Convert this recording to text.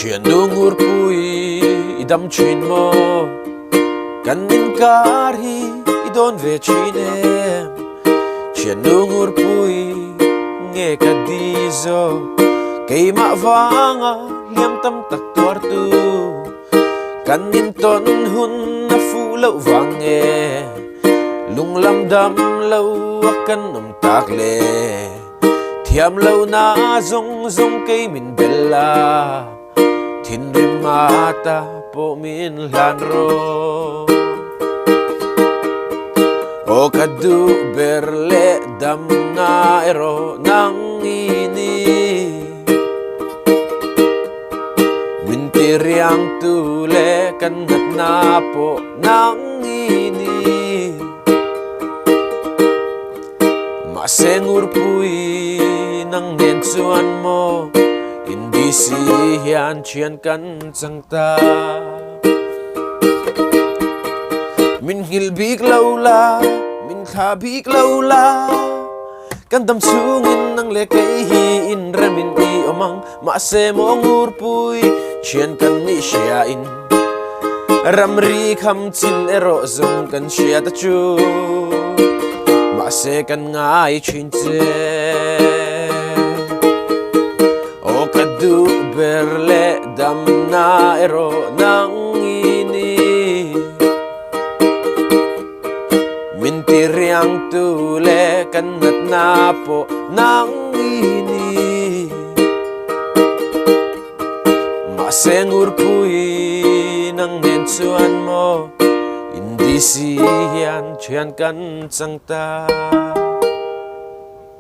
Chuyện nungur pui idam chin mo kan in kari idon ve chinem. Chuyện nungur pui nghe ka dizo kay mavanga liam tam tak tuar tu kan in ton hun na fu lâu vange lung lam dam lâu akan om tak le thiam lâu na zong zong kay min bella thin rim mata po min lan ro o kadu berle dam na ero nang ini mintiriang tule kan ngat na po nang ini masengur pui nang nensuan mo hindi siyan chiyan kan sangta min hilbik laula min khabik laula kan dam sungin nang lekay hiin ramin i omang maase mo ngurpuy chiyan kan ni siyain ramri kham chin ero zong kan siya ta chu maase kan ngai chinche o kadu berle dam na ero nang ini mintiriang tule kanat na po nang ini masengur pui nang nensuan mo hindi siyan chiyan kan sangta.